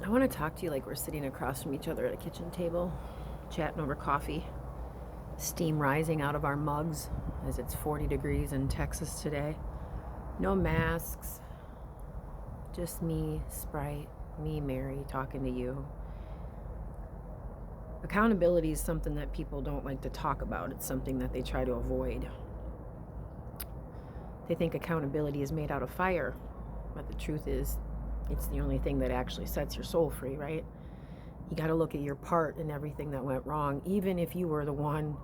I want to talk to you like we're sitting across from each other at a kitchen table, chatting over coffee, steam rising out of our mugs as it's 40 degrees in Texas today. No masks, just me, Sprite, me, Mary, talking to you. Accountability is something that people don't like to talk about. It's something that they try to avoid. They think accountability is made out of fire, but the truth is, it's the only thing that actually sets your soul free, right? You got to look at your part in everything that went wrong, even if you were the one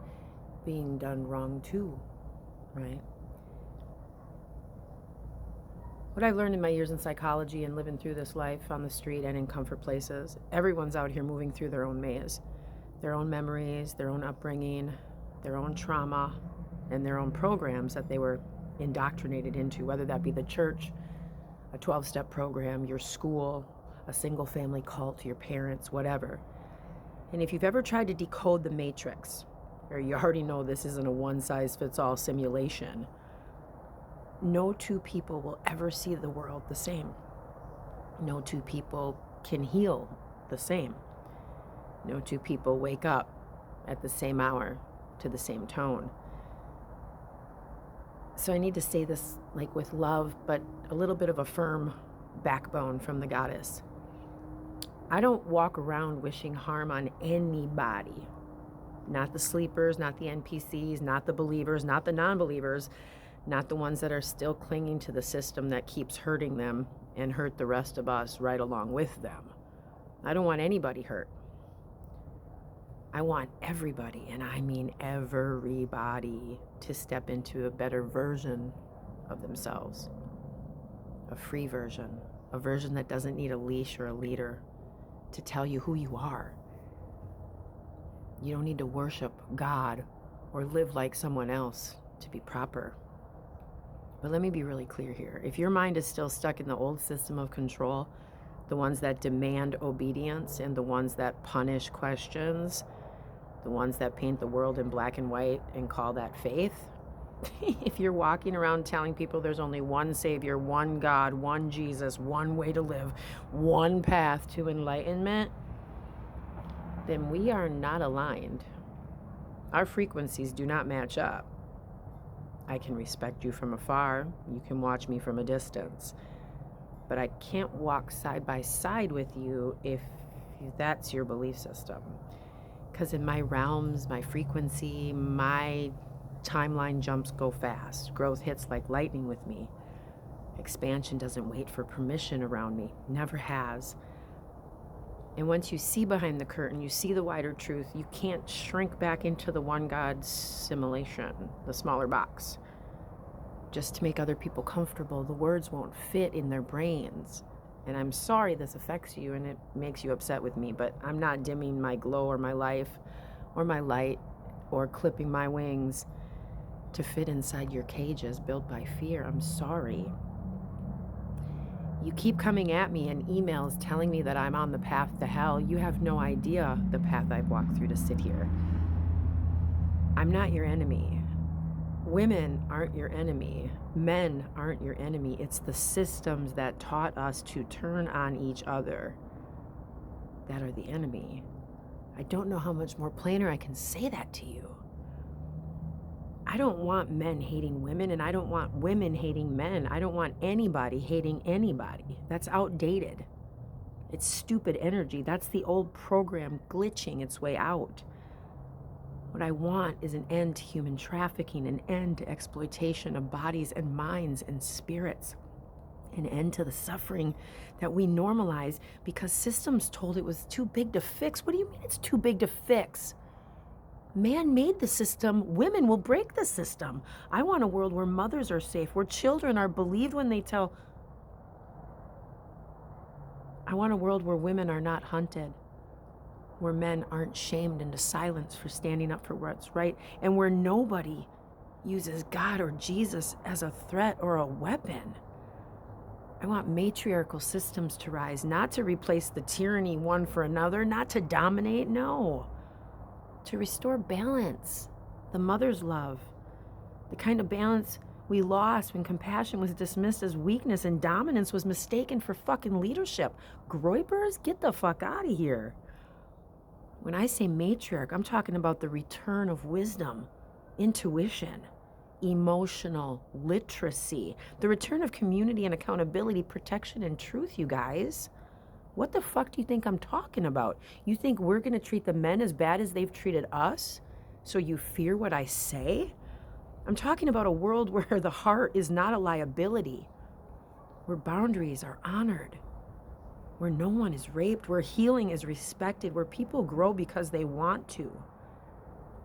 being done wrong too, right? What I've learned in my years in psychology and living through this life on the street and in comfort places, everyone's out here moving through their own maze, their own memories, their own upbringing, their own trauma, and their own programs that they were indoctrinated into, whether that be the church, a 12-step program, your school, a single family cult, your parents, whatever. And if you've ever tried to decode the matrix, or you already know this isn't a one-size-fits-all simulation, no two people will ever see the world the same. No two people can heal the same. No two people wake up at the same hour to the same tone. So I need to say this like with love, but a little bit of a firm backbone from the goddess. I don't walk around wishing harm on anybody. Not the sleepers, not the NPCs, not the believers, not the non-believers, not the ones that are still clinging to the system that keeps hurting them and hurt the rest of us right along with them. I don't want anybody hurt. I want everybody, and I mean everybody, to step into a better version of themselves. A free version. A version that doesn't need a leash or a leader to tell you who you are. You don't need to worship God or live like someone else to be proper. But let me be really clear here. If your mind is still stuck in the old system of control, the ones that demand obedience and the ones that punish questions, the ones that paint the world in black and white and call that faith, if you're walking around telling people there's only one Savior, one God, one Jesus, one way to live, one path to enlightenment, then we are not aligned. Our frequencies do not match up. I can respect you from afar. You can watch me from a distance. But I can't walk side by side with you if that's your belief system. Because in my realms, my frequency, my timeline jumps go fast. Growth hits like lightning with me. Expansion doesn't wait for permission around me. Never has. And once you see behind the curtain, you see the wider truth, you can't shrink back into the one God simulation, the smaller box. Just to make other people comfortable, the words won't fit in their brains. And I'm sorry this affects you and it makes you upset with me, but I'm not dimming my glow or my life or my light or clipping my wings to fit inside your cages built by fear. I'm sorry. You keep coming at me in emails telling me that I'm on the path to hell. You have no idea the path I've walked through to sit here. I'm not your enemy. Women aren't your enemy. Men aren't your enemy. It's the systems that taught us to turn on each other that are the enemy. I don't know how much more plainer I can say that to you. I don't want men hating women, and I don't want women hating men. I don't want anybody hating anybody. That's outdated. It's stupid energy. That's the old program glitching its way out. What I want is an end to human trafficking, an end to exploitation of bodies and minds and spirits, an end to the suffering that we normalize because systems told it was too big to fix. What do you mean it's too big to fix? Man made the system. Women will break the system. I want a world where mothers are safe, where children are believed when they tell. I want a world where women are not hunted, where men aren't shamed into silence for standing up for what's right, and where nobody uses God or Jesus as a threat or a weapon. I want matriarchal systems to rise, not to replace the tyranny one for another, not to dominate, no. To restore balance, the mother's love, the kind of balance We lost when compassion was dismissed as weakness and dominance was mistaken for fucking leadership. Groypers, get the fuck out of here. When I say matriarch, I'm talking about the return of wisdom, intuition, emotional literacy, the return of community and accountability, protection and truth, you guys. What the fuck do you think I'm talking about? You think we're going to treat the men as bad as they've treated us? So you fear what I say? I'm talking about a world where the heart is not a liability, where boundaries are honored, where no one is raped, where healing is respected, where people grow because they want to,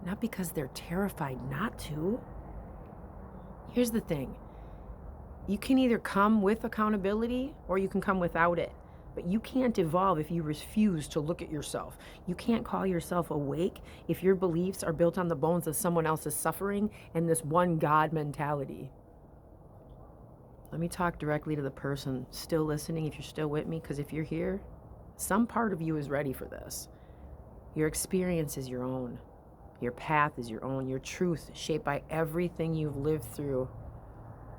not because they're terrified not to. Here's the thing. You can either come with accountability or you can come without it. But you can't evolve if you refuse to look at yourself. You can't call yourself awake if your beliefs are built on the bones of someone else's suffering and this one God mentality. Let me talk directly to the person still listening, if you're still with me, because if you're here, some part of you is ready for this. Your experience is your own. Your path is your own. Your truth is shaped by everything you've lived through.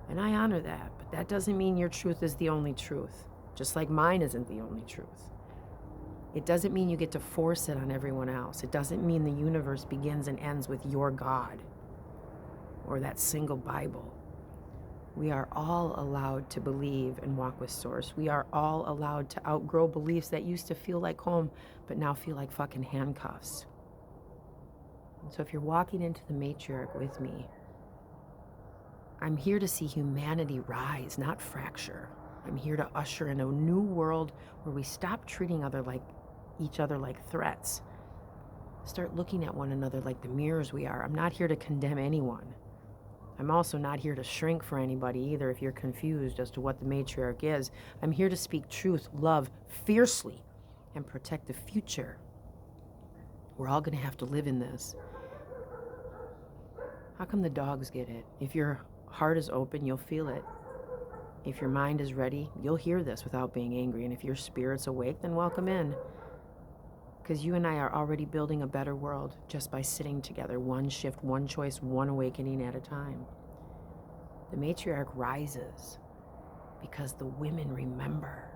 And I honor that, but that doesn't mean your truth is the only truth. Just like mine isn't the only truth. It doesn't mean you get to force it on everyone else. It doesn't mean the universe begins and ends with your God or that single Bible. We are all allowed to believe and walk with Source. We are all allowed to outgrow beliefs that used to feel like home, but now feel like fucking handcuffs. And so if you're walking into the matriarch with me, I'm here to see humanity rise, not fracture. I'm here to usher in a new world where we stop treating each other like threats. Start looking at one another like the mirrors we are. I'm not here to condemn anyone. I'm also not here to shrink for anybody either if you're confused as to what the matriarch is. I'm here to speak truth, love, fiercely, and protect the future. We're all going to have to live in this. How come the dogs get it? If your heart is open, you'll feel it. If your mind is ready, you'll hear this without being angry. And if your spirit's awake, then welcome in. Because you and I are already building a better world just by sitting together, one shift, one choice, one awakening at a time. The matriarch rises because the women remember.